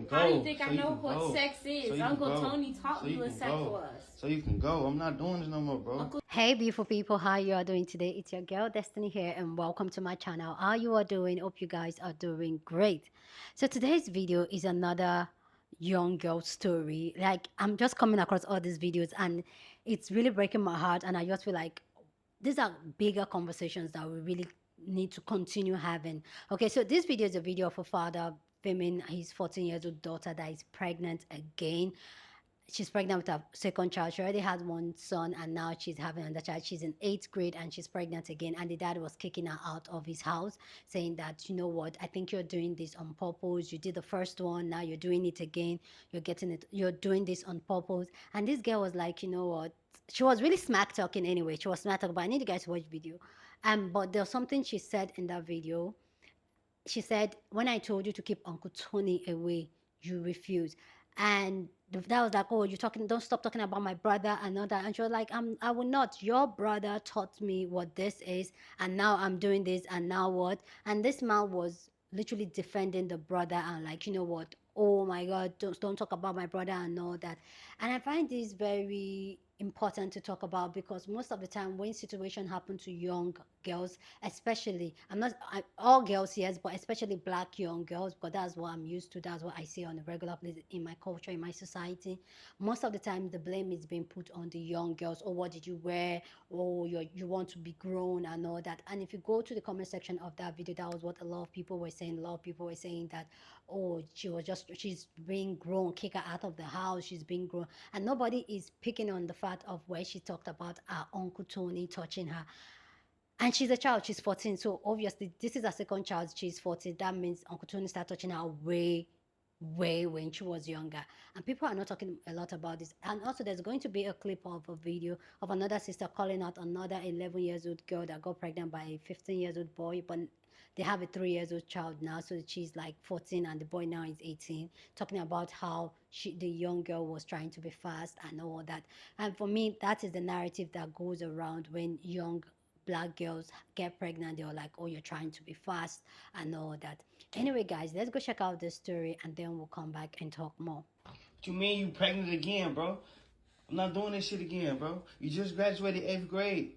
go. How do you think I know what sex is? Uncle Tony taught me what sex was. So you can go. I'm not doing this no more, bro. Hey beautiful people, how you are doing today? It's your girl Destiny here and welcome to my channel. How you are doing? Hope you guys are doing great. So today's video is another young girl story. Like, I'm just coming across all these videos and it's really breaking my heart, and I just feel like these are bigger conversations that we really need to continue having. Okay, so this video is a video of a father filming his 14-year-old daughter that is pregnant again. She's pregnant with her second child. She already had one son and now she's having another child. She's in 8th grade and she's pregnant again. And the dad was kicking her out of his house, saying that, you know what, I think you're doing this on purpose. You did the first one, now you're doing it again. You're doing this on purpose. And this girl was like, you know what, she was really smack talking anyway. She was smack talking, but I need you guys to watch the video. But there's something she said in that video. She said, when I told you to keep Uncle Tony away, you refused. And that was like, oh, you're talking, don't stop talking about my brother and all that. And she was like, I will not. Your brother taught me what this is, and now I'm doing this, and now what? And this man was literally defending the brother and like, you know what? Oh my God, don't talk about my brother and all that. And I find this very important to talk about because most of the time when situations happen to young girls, especially, all girls, yes, but especially black young girls, because that's what I'm used to, that's what I see on a regular place in my culture, in my society. Most of the time the blame is being put on the young girls. Oh, what did you wear? Oh, you want to be grown and all that. And if you go to the comment section of that video, that was what a lot of people were saying. A lot of people were saying that, oh, she's being grown, kick her out of the house, she's being grown. And nobody is picking on the fact of where she talked about her Uncle Tony touching her. And she's a child, she's 14. So obviously this is her second child, she's 14. That means Uncle Tony started touching her way when she was younger. And people are not talking a lot about this. And also there's going to be a clip of a video of another sister calling out another 11-year-old girl that got pregnant by a 15-year-old boy, but they have a 3-year-old child now, so she's like 14 and the boy now is 18, talking about how the young girl was trying to be fast and all that. And for me, that is the narrative that goes around when young black girls get pregnant. They're like, oh, you're trying to be fast and all that. Anyway, guys, let's go check out this story and then we'll come back and talk more. What you mean you pregnant again, bro? I'm not doing this shit again, bro. You just graduated 8th grade.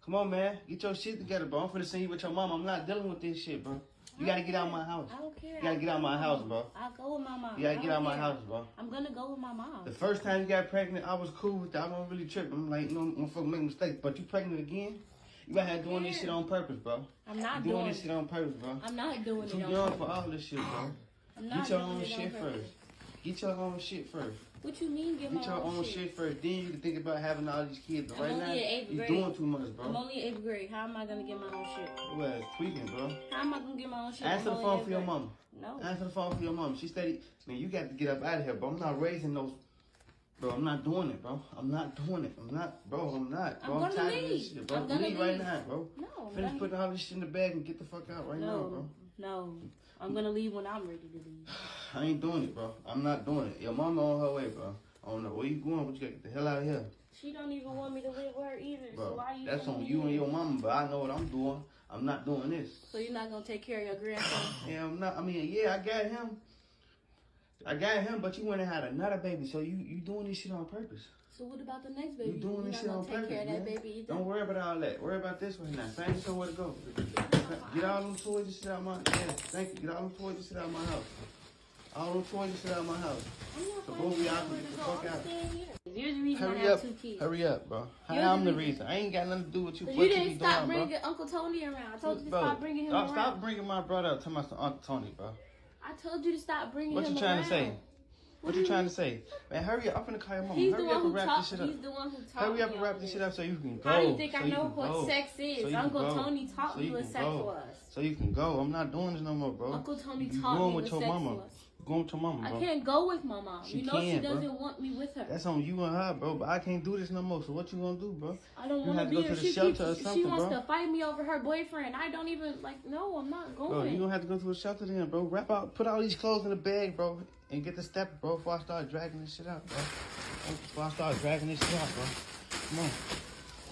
Come on, man. Get your shit together, bro. I'm finna send you with your mom. I'm not dealing with this shit, bro. You gotta get out of my house. I don't care. You gotta get out of my house, bro. I'll go with my mom. You gotta get out of my house, bro. I'm gonna go with my mom. The first time you got pregnant, I was cool with that. I don't really trip. I'm like, no, motherfucker make mistakes. But you pregnant again? You out here doing this shit on purpose, bro. I'm not doing this shit on purpose, bro. I'm not doing it on purpose. Too young for all this shit, bro. I'm not Get your doing own it shit on purpose. first. Get your own shit first. What you mean get your own shit first. Then you can think about having all these kids. But right now, you're doing too much, bro. I'm only in 8th grade. How am I gonna get my own shit? Well, tweaking, bro. How am I gonna get my own shit? Answer the phone for your mama. No. Answer the phone for your mama. She steady. Man, you got to get up out of here, bro. I'm not raising those. Bro, I'm not doing it, bro. I'm not doing it. I'm not, bro. I'm not. Bro, I'm tired of this shit, bro. Leave right now, bro. No. Finish putting all this shit in the bag and get the fuck out right now, bro. No. I'm gonna leave when I'm ready to leave. I ain't doing it, bro. I'm not doing it. Your mama on her way, bro. I don't know where you going, but you gotta get the hell out of here. She don't even want me to live with her either. Bro, so why you? That's on you and your mama, but I know what I'm doing. I'm not doing this. So you're not gonna take care of your grandson? Yeah, I'm not. I mean, yeah, I got him, but you went and had another baby, so you doing this shit on purpose. So what about the next baby? You doing this shit on purpose, man. Baby Don't worry about all that. Worry about this right now. Find you somewhere to go. Get all them toys and shit out of my thank you. Get all them toys and shit out of my house. All them toys and shit out of my house. So both of y'all can get the fuck out. You're the reason Hurry I have up. 2 kids. Hurry up, bro. I'm the reason. I ain't got nothing to do with you. You didn't stop bringing Uncle Tony around. I told you to stop bringing him around. Stop bringing my brother up to my Uncle Tony, bro. I told you to stop bringing him around. What you trying to say? What you trying to say? Man, hurry up. I'm finna call your mama. Hurry up and wrap this shit up. He's the one who taught me. Hurry up and wrap this shit up so you can go. How do you think I know what sex is? Uncle Tony taught me what sex was. So you can go. I'm not doing this no more, bro. Uncle Tony taught me what sex was. Going with your mama, bro. I can't go with my mom. You know she doesn't want me with her. That's on you and her, bro. But I can't do this no more. So what you gonna do, bro? I don't want to be here. She wants to fight me over her boyfriend. I don't even no, I'm not going. Bro, you gonna have to go to a shelter then, bro. Wrap out, put all these clothes in the bag, bro, and get the stepper, bro. Before I start dragging this shit out, bro. Before I start dragging this shit out, bro.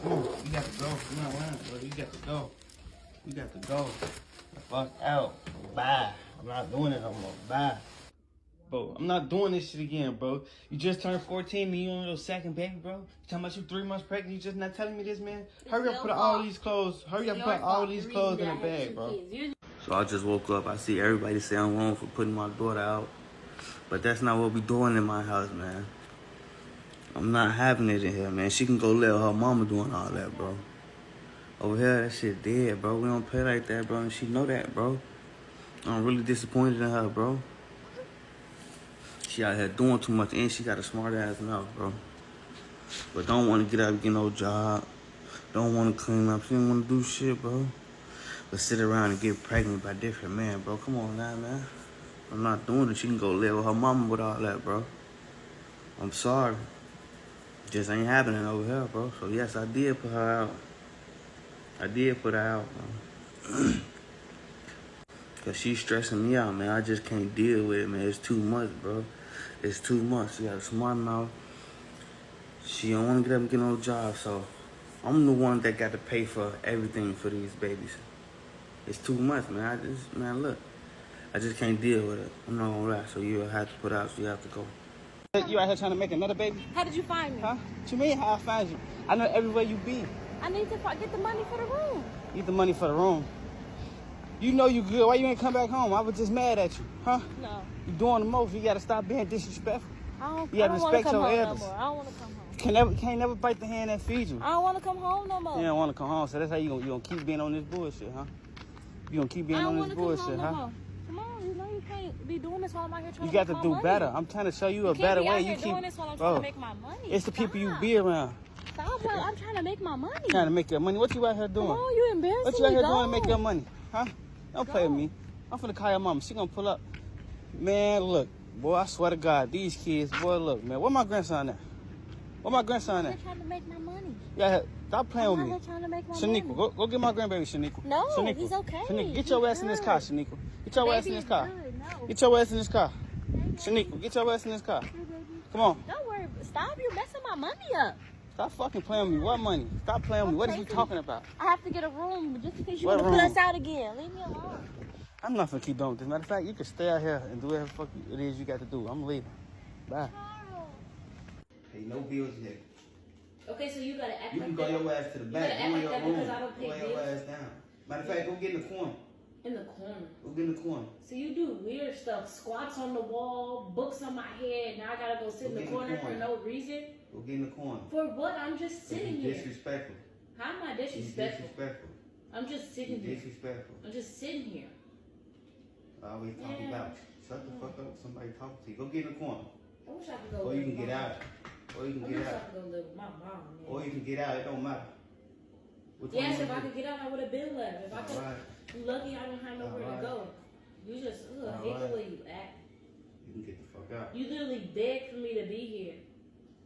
Come on, you got to go. You're not lying, bro. You got to go. You got to go. The fuck out. Bye. I'm not doing it no more. Bye. Bro, I'm not doing this shit again, bro. You just turned 14 and you on your second baby, bro. You talking about you 3 months pregnant, you just not telling me this, man? Hurry up, put all these clothes. Hurry up, put all these clothes in the bag, bro. So I just woke up. I see everybody say I'm wrong for putting my daughter out. But that's not what we doing in my house, man. I'm not having it in here, man. She can go live her mama doing all that, bro. Over here, that shit dead, bro. We don't play like that, bro. And she know that, bro. I'm really disappointed in her, bro. She out here doing too much, and she got a smart ass mouth, bro. But don't want to get up, get no job. Don't want to clean up. She don't want to do shit, bro. But sit around and get pregnant by different men, bro. Come on now, man. I'm not doing it. She can go live with her mama with all that, bro. I'm sorry. Just ain't happening over here, bro. So yes, I did put her out. I did put her out, bro. Cause she's stressing me out, man. I just can't deal with it, man. It's too much, bro. It's too much. She got a smart mouth. She don't want to get up and get no job, so I'm the one that got to pay for everything for these babies. It's too much, man. Look. I just can't deal with it. I'm not gonna lie. So you have to put out, so you have to go. You out here trying to make another baby? How did you find me? Huh? What you mean how I find you? I know everywhere you be. I need to get the money for the room. Get the money for the room? You know you good. Why you ain't come back home? I was just mad at you, huh? No. You doing the most. You gotta stop being disrespectful. I don't want to come home no more. I don't want to come home. Can't never bite the hand that feeds you. I don't want to come home no more. You don't want to come home, so that's how you gonna keep being on this bullshit, huh? You gonna keep being on this bullshit, huh? Come on, you know you can't be doing this while I'm out here trying you to make got my to do money. better. I'm trying to show you a You better can't be way. out here You keep doing this while I'm trying to make my money. It's the people you be around. Stop, bro. I'm trying to make my money. Trying to make your money. What you out here doing? Come on, you embarrassing me. What you out here Go. doing to make your money? Huh? Don't play with me. I'm finna call your mama. She gonna pull up. Man, look. Boy, I swear to God, these kids, boy, look, man. Where my grandson at? Where my grandson at? I'm trying to make my money. Yeah, stop playing with me. I'm trying to make my Shaniqua, money. go get my grandbaby, Shaniqua. No, Shaniqua. he's okay. Shaniqua, get your ass in this car, Shaniqua. Get your ass in this car. No. Get your ass in this car. Shaniqua, get your ass in this car. Come on. Don't worry. Stop. You messing my money up. Stop fucking playing with me. What money? Stop playing with me. What are you talking about? I have to get a room just in case you What want to put room? us out again. Leave me alone. I'm not gonna keep doing this. Matter of fact, you can stay out here and do whatever the fuck it is you got to do. I'm leaving. Bye. Hey, no bills yet. Okay, so you gotta act You like can go that. your ass to the back. gotta act Go in like your that room. because I don't pay Go your bills. ass down. Matter of fact, go get in the corner. In the corner. Go get in the corner. So you do weird stuff. Squats on the wall, books on my head. Now I gotta go sit in the corner for no reason. Go get in the corner. For what? I'm just sitting here. Disrespectful. How am I You disrespectful? disrespectful. I'm just sitting You here. disrespectful. I'm just sitting here. Always talking about you. Shut the fuck up. Somebody talking to you. Go get in the corner. I wish I could go. Or you live can with get my out. mom. Or you can I get wish I out. could go live with my mom. Man. Or you can get out. It don't matter. Which one Yes, you if I wanna could get out, I would have been left. If I could, Alright. you lucky I don't have nowhere Alright. to go. You just hate the way you act. You can get the fuck out. You literally begged for me to be here.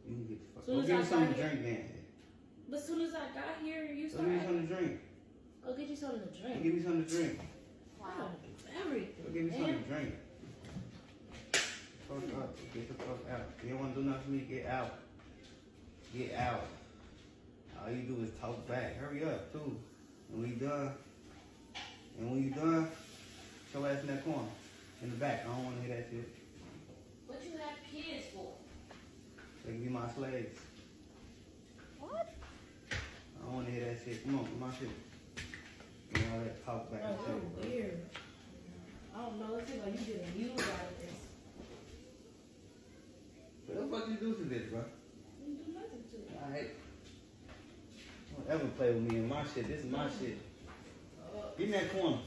You can get the fuck out. Soon Go as get I me something got to here- drink, man. But as soon as I got here, you Go get me started. something to drink. Go get you something to Go drink. get me something to drink. I don't do everything. Go get me man. something to drink. Fuck up. Get the fuck out. You don't want to do nothing for me, get out. Get out. All you do is talk back. Hurry up, too. And when you done, show your ass in that corner. In the back. I don't want to hear that shit. What you have kids for? They can be my slaves. What? I don't want to hear that shit. Come on, get my shit. You know, all that talk back and Oh, shit. Bro. weird. I don't know. It seems like you getting used out of this. What the fuck you do to this, bro? You do nothing to it. Alright. Don't ever play with me and my shit. This is my shit. Get in that corner.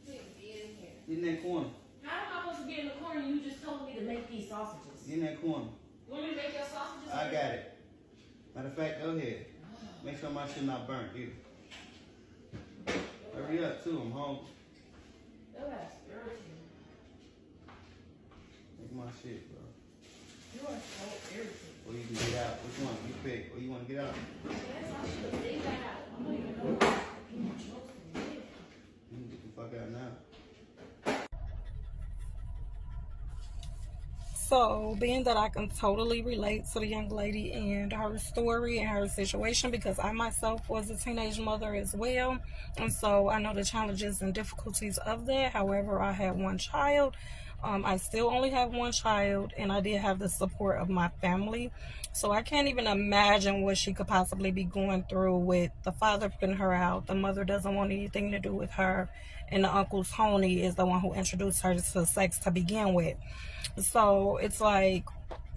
Please get in here. Get in that corner. How am I supposed to get in the corner? You just told me to make these sausages. Get in that corner. You want me to make your sausages? I got it. Matter of fact, go ahead. Make sure my shit not burnt either. Hurry up too, I'm hungry. That ass irritating. Make my shit, bro. You are so irritating. Or you can get out. Which one? You pick. Or you want to get out? Yes, I should have figured that out. I don't even know what you chose to do. You can get the fuck out now. So, being that I can totally relate to the young lady and her story and her situation, because I myself was a teenage mother as well, and so I know the challenges and difficulties of that. However, I had one child, I still only have one child, and I did have the support of my family. So I can't even imagine what she could possibly be going through with the father putting her out. The mother doesn't want anything to do with her. And the Uncle Tony is the one who introduced her to sex to begin with. So it's like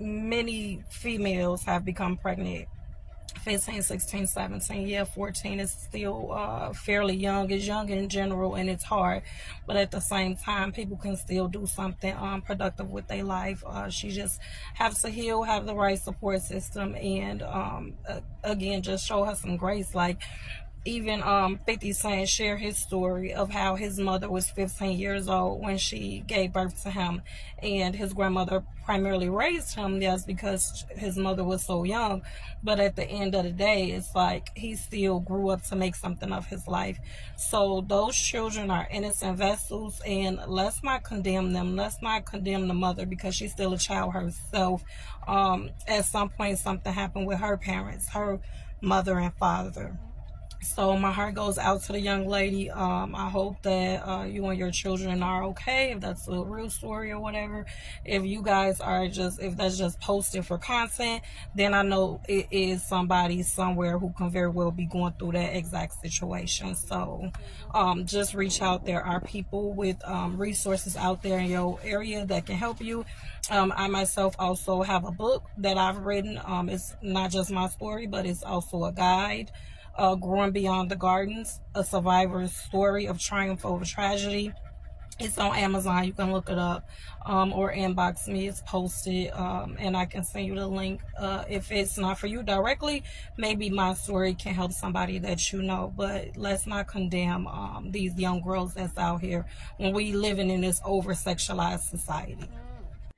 many females have become pregnant 15, 16, 17. Yeah, 14 is still fairly young. It's young in general, and it's hard. But at the same time, people can still do something productive with their life. She just has to heal, have the right support system, and again, just show her some grace. Like, even 50 Cent shared his story of how his mother was 15 years old when she gave birth to him, and his grandmother primarily raised him, yes, because his mother was so young. But at the end of the day, it's like he still grew up to make something of his life. So those children are innocent vessels, and let's not condemn them. Let's not condemn the mother, because she's still a child herself. At some point, something happened with her parents, her mother and father. So my heart goes out to the young lady. I hope that you and your children are okay, if that's a real story or whatever. If you guys are if that's just posted for content, then I know it is somebody somewhere who can very well be going through that exact situation. So just reach out. There are people with resources out there in your area that can help you. I myself also have a book that I've written. It's not just my story, but it's also a guide. Growing Beyond the Gardens, a survivor's story of triumph over tragedy. It's on Amazon. You can look it up, or inbox me. It's posted, and I can send you the link. If it's not for you directly, maybe my story can help somebody that you know. But let's not condemn these young girls that's out here when we living in this over-sexualized society.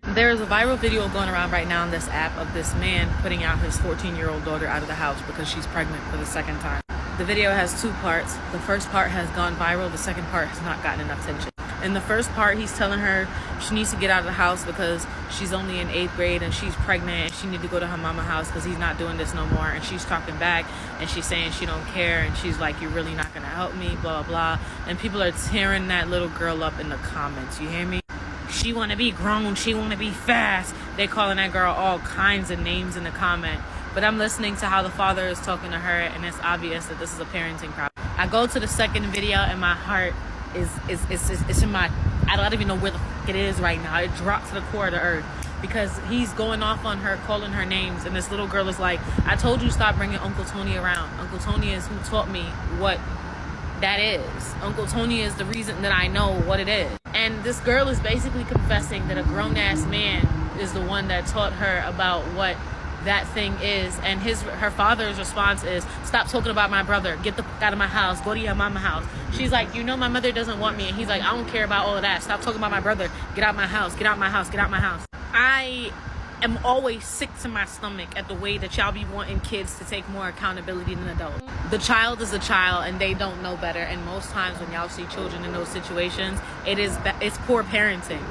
There's a viral video going around right now on this app of this man putting out his 14-year-old daughter out of the house because she's pregnant for the second time. The video has two parts. The first part has gone viral. The second part has not gotten enough attention. In the first part, he's telling her she needs to get out of the house because she's only in 8th grade and she's pregnant and she needs to go to her mama's house because he's not doing this no more. And she's talking back and she's saying she don't care, and she's like, you're really not going to help me, blah, blah. And people are tearing that little girl up in the comments. You hear me? She want to be grown. She want to be fast. They calling that girl all kinds of names in the comment. But I'm listening to how the father is talking to her, and it's obvious that this is a parenting problem. I go to the second video, and my heart is in my, I don't even know where the fuck it is right now. It drops to the core of the earth because he's going off on her, calling her names, and this little girl is like, I told you stop bringing Uncle Tony around. Uncle Tony is who taught me what that is. Uncle Tony is the reason that I know what it is. And this girl is basically confessing that a grown-ass man is the one that taught her about what that thing is. And her father's response is, stop talking about my brother. Get the fuck out of my house. Go to your mama's house. She's like, you know my mother doesn't want me. And he's like, I don't care about all of that. Stop talking about my brother. Get out my house. Get out my house. Get out my house. I am always sick to my stomach at the way that y'all be wanting kids to take more accountability than adults. The child is a child and they don't know better, and most times when y'all see children in those situations, it's poor parenting.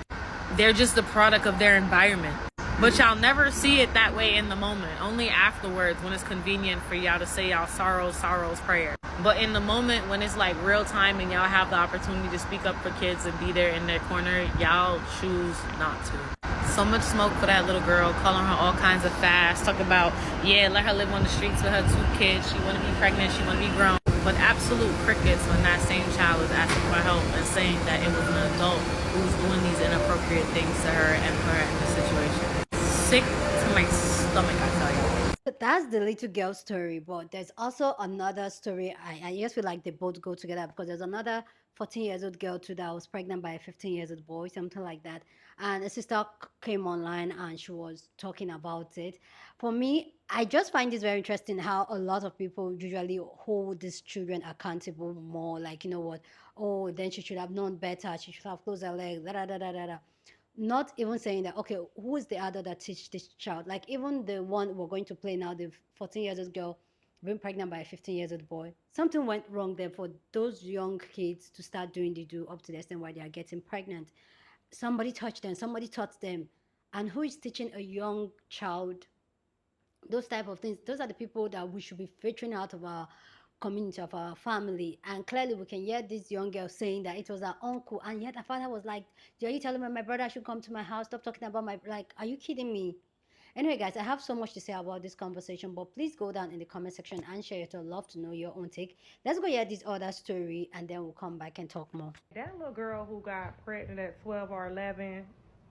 They're just the product of their environment. But y'all never see it that way in the moment, only afterwards when it's convenient for y'all to say y'all sorrow's prayer. But in the moment when it's like real time and y'all have the opportunity to speak up for kids and be there in their corner, y'all choose not to. So much smoke for that little girl, calling her all kinds of fast, talking about, yeah, let her live on the streets with her 2 kids. She want to be pregnant, she want to be grown. But absolute crickets when that same child is asking for help and saying that it was an adult who was doing these inappropriate things to her and put her in this situation. Sick to my stomach, I tell you. So that's the little girl story, but there's also another story. I just feel like they both go together because there's another 14-year-old girl too that was pregnant by a 15-year-old boy, something like that. And a sister came online and she was talking about it. For me, I just find this very interesting how a lot of people usually hold these children accountable more. Like, you know what? Oh, then she should have known better. She should have closed her legs. Da da da da da da. Not even saying that, okay, who is the adult that teach this child? Like even the one we're going to play now, the 14-year-old girl being pregnant by a 15-year-old boy. Something went wrong there for those young kids to start doing the do up to the extent why they are getting pregnant. Somebody touched them, somebody taught them. And who is teaching a young child those type of things? Those are the people that we should be filtering out of our community, of our family. And clearly we can hear this young girl saying that it was her uncle, and yet her father was like, are you telling me my brother should come to my house? Stop talking about my, like, are you kidding me? Anyway, guys, I have so much to say about this conversation, but please go down in the comment section and share it. I'd love to know your own take. Let's go hear this other story, and then we'll come back and talk more. That little girl who got pregnant at 12 or 11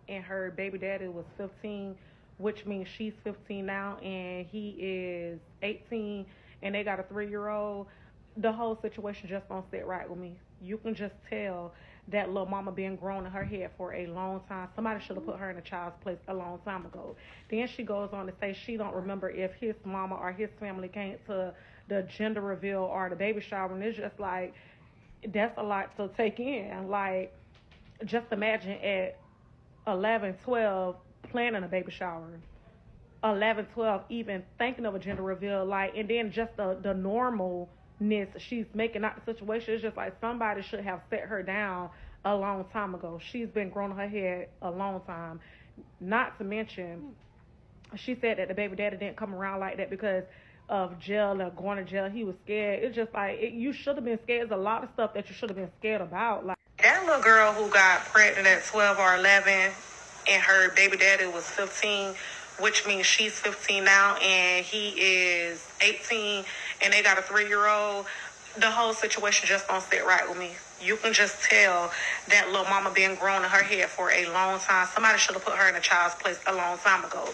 and her baby daddy was 15, which means she's 15 now and he is 18, and they got a 3-year-old, the whole situation just don't sit right with me. You can just tell that little mama been growing in her head for a long time. Somebody should have put her in a child's place a long time ago. Then she goes on to say she don't remember if his mama or his family came to the gender reveal or the baby shower. And it's just like, that's a lot to take in. Like, just imagine at 11, 12, planning a baby shower. 11, 12, even thinking of a gender reveal. Like, and then just the normalness she's making out the situation. It's just like somebody should have set her down a long time ago. She's been growing her head a long time. Not to mention, she said that the baby daddy didn't come around like that because of jail or going to jail. He was scared. It's just like, you should have been scared. There's a lot of stuff that you should have been scared about. Like, that little girl who got pregnant at 12 or 11 and her baby daddy was 15, which means she's 15 now and he is 18, and they got a 3-year-old. The whole situation just don't sit right with me. You can just tell that little mama been growing in her head for a long time. Somebody should have put her in a child's place a long time ago.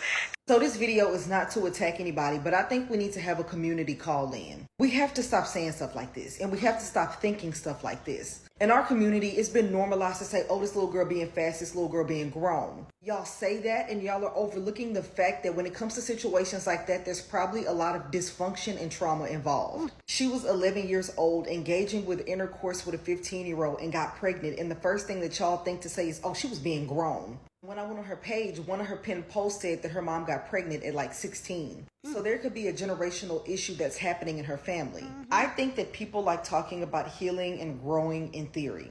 So this video is not to attack anybody, but I think we need to have a community call in. We have to stop saying stuff like this, and we have to stop thinking stuff like this. In our community, it's been normalized to say, oh, this little girl being fast, this little girl being grown. Y'all say that, and y'all are overlooking the fact that when it comes to situations like that, there's probably a lot of dysfunction and trauma involved. She was 11 years old, engaging with intercourse with a 15-year-old and got pregnant, and the first thing that y'all think to say is, oh, she was being grown. When I went on her page, one of her pinned posts said that her mom got pregnant at like 16. So there could be a generational issue that's happening in her family. I think that people like talking about healing and growing in theory.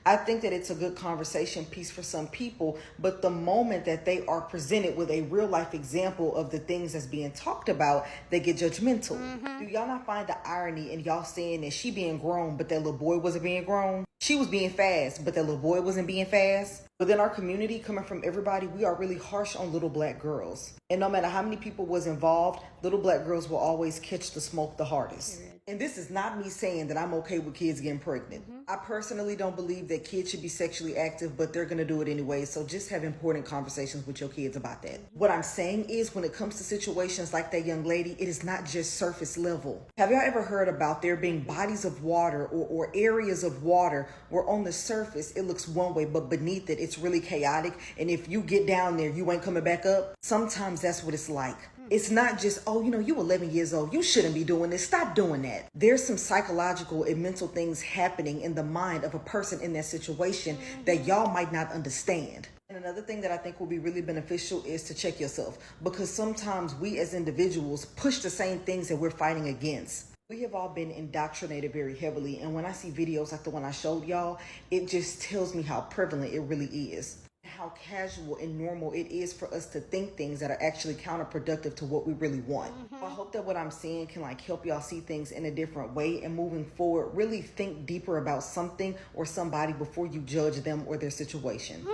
I think that it's a good conversation piece for some people, but the moment that they are presented with a real life example of the things that's being talked about, they get judgmental. Do y'all not find the irony in y'all saying that she being grown, but that little boy wasn't being grown? She was being fast, but that little boy wasn't being fast. Within our community, coming from everybody, we are really harsh on little black girls. And no matter how many people was involved, little black girls will always catch the smoke the hardest. And this is not me saying that I'm okay with kids getting pregnant. I personally don't believe that kids should be sexually active, but they're going to do it anyway. So just have important conversations with your kids about that. What I'm saying is when it comes to situations like that young lady, it is not just surface level. Have y'all ever heard about there being bodies of water or areas of water where on the surface it looks one way, but beneath it, it's really chaotic. And if you get down there, you ain't coming back up. Sometimes that's what it's like. It's not just, oh, you know, you 11 years old. You shouldn't be doing this. Stop doing that. There's some psychological and mental things happening in the mind of a person in that situation that y'all might not understand. And another thing that I think will be really beneficial is to check yourself, because sometimes we as individuals push the same things that we're fighting against. We have all been indoctrinated very heavily. And when I see videos like the one I showed y'all, it just tells me how prevalent it really is. How casual and normal it is for us to think things that are actually counterproductive to what we really want. I hope that what I'm saying can like help y'all see things in a different way, and moving forward, really think deeper about something or somebody before you judge them or their situation.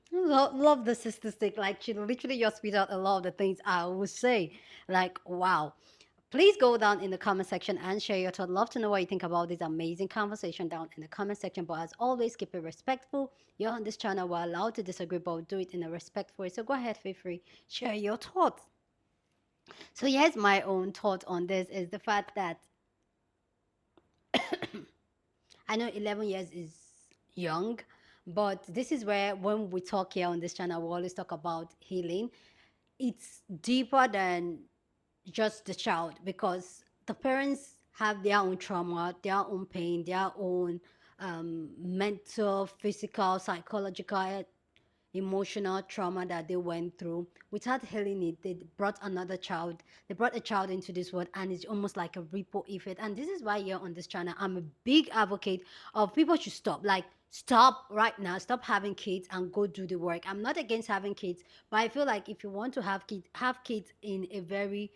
Love the statistic. Like, she literally just spit out a lot of the things I would say. Like, wow. Please go down in the comment section and share your thoughts. Love to know what you think about this amazing conversation down in the comment section. But as always, keep it respectful. You're on this channel. We're allowed to disagree, but do it in a respectful way. So go ahead, feel free. Share your thoughts. So here's my own thought on this, is the fact that I know 11 years is young, but this is where when we talk here on this channel, we always talk about healing. It's deeper than just the child, because the parents have their own trauma, their own pain, their own mental, physical, psychological, emotional trauma that they went through. Without healing it, they brought another child. They brought a child into this world, and it's almost like a ripple effect. And this is why here on this channel, I'm a big advocate of people should stop. Like, stop right now. Stop having kids and go do the work. I'm not against having kids, but I feel like if you want to have kids in a very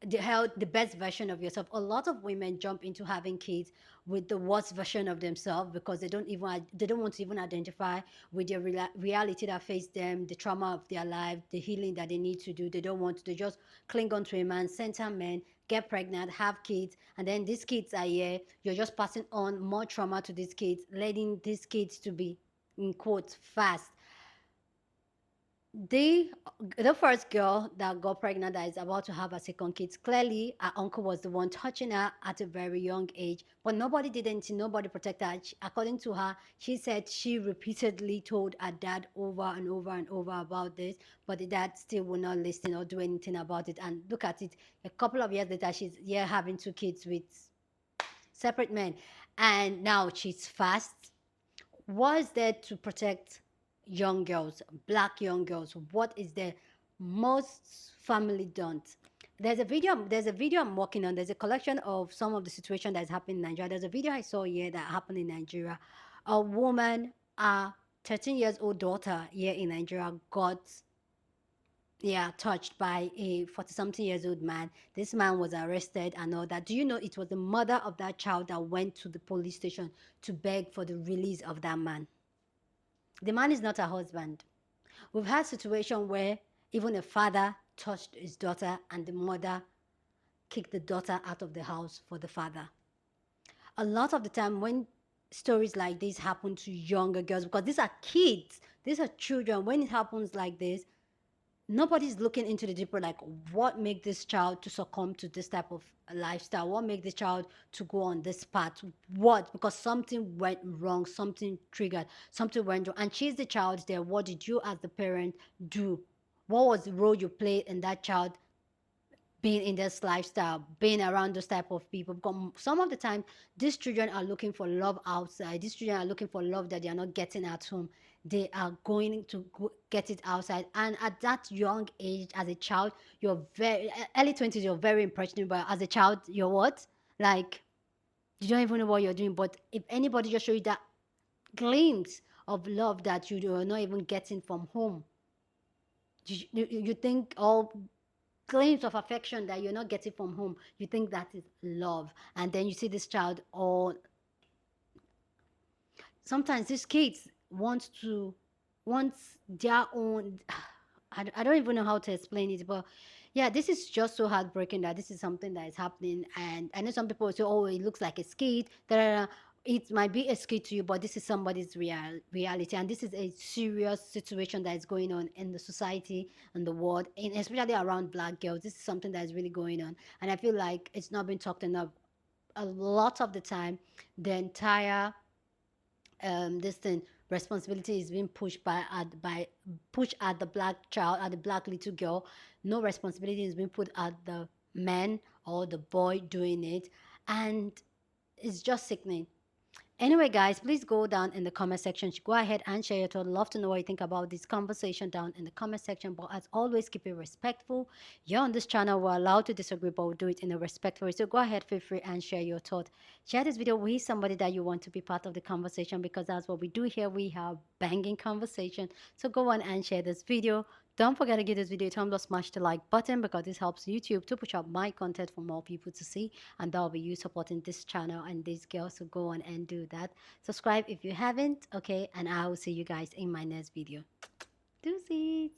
the best version of yourself. A lot of women jump into having kids with the worst version of themselves because they don't want to even identify with the reality that face them, the trauma of their life, the healing that they need to do. They don't want to. They just cling on to a man, center men, get pregnant, have kids, and then these kids are here. You're just passing on more trauma to these kids, letting these kids to be, in quotes, fast. The first girl that got pregnant that is about to have a second kid, clearly her uncle was the one touching her at a very young age, but nobody did anything, nobody protected her. According to her, she said she repeatedly told her dad over and over and over about this, but the dad still will not listen or do anything about it. And look at it, a couple of years later, she's here having 2 kids with separate men, and now she's fast. Was there to protect young girls, black young girls? What is there? Most family don't. There's a video I'm working on. There's a collection of some of the situation that's happening in Nigeria. There's a video I saw here that happened in Nigeria. A woman, a 13 years old daughter here in Nigeria got touched by a 40-something years old man. This man was arrested and all that. Do you know it was the mother of that child that went to the police station to beg for the release of that man? The man is not a husband. We've had situations where even a father touched his daughter and the mother kicked the daughter out of the house for the father. A lot of the time when stories like this happen to younger girls, because these are kids, these are children, when it happens like this, nobody's looking into the deeper, like what makes this child to succumb to this type of lifestyle, what makes the child to go on this path, what, because something went wrong, something triggered, something went wrong, and she's the child there. What did you as the parent do? What was the role you played in that child being in this lifestyle, being around those type of people? Because some of the time these children are looking for love outside. These children are looking for love that they are not getting at home. They are going to get it outside. And at that young age, as a child, you're very early 20s, you're very impressionable. As a child, you're what? Like, you don't even know what you're doing. But if anybody just show you that glimpse of love that you are not even getting from home, you think all glimpse of affection that you're not getting from home, you think that is love. And then you see this child, or sometimes these kids want their own, I don't even know how to explain it, but yeah, this is just so heartbreaking that this is something that is happening. And I know some people say, oh, it looks like a skit. It might be a skit to you, but this is somebody's reality, and this is a serious situation that is going on in the society and the world, and especially around black girls. This is something that is really going on, and I feel like it's not been talked enough. A lot of the time, the entire responsibility is being pushed at the black child, at the black little girl. No responsibility is being put at the man or the boy doing it, and it's just sickening. Anyway, guys, please go down in the comment section. Go ahead and share your thoughts. Love to know what you think about this conversation down in the comment section. But as always, keep it respectful. You're on this channel. We're allowed to disagree, but we'll do it in a respectful way. So go ahead, feel free and share your thoughts. Share this video with somebody that you want to be part of the conversation, because that's what we do here. We have banging conversation. So go on and share this video. Don't forget to give this video a thumbs up, smash the like button, because this helps YouTube to push out my content for more people to see, and that'll be you supporting this channel and this girl. So go on and do that. Subscribe if you haven't, okay, and I will see you guys in my next video. Deuces.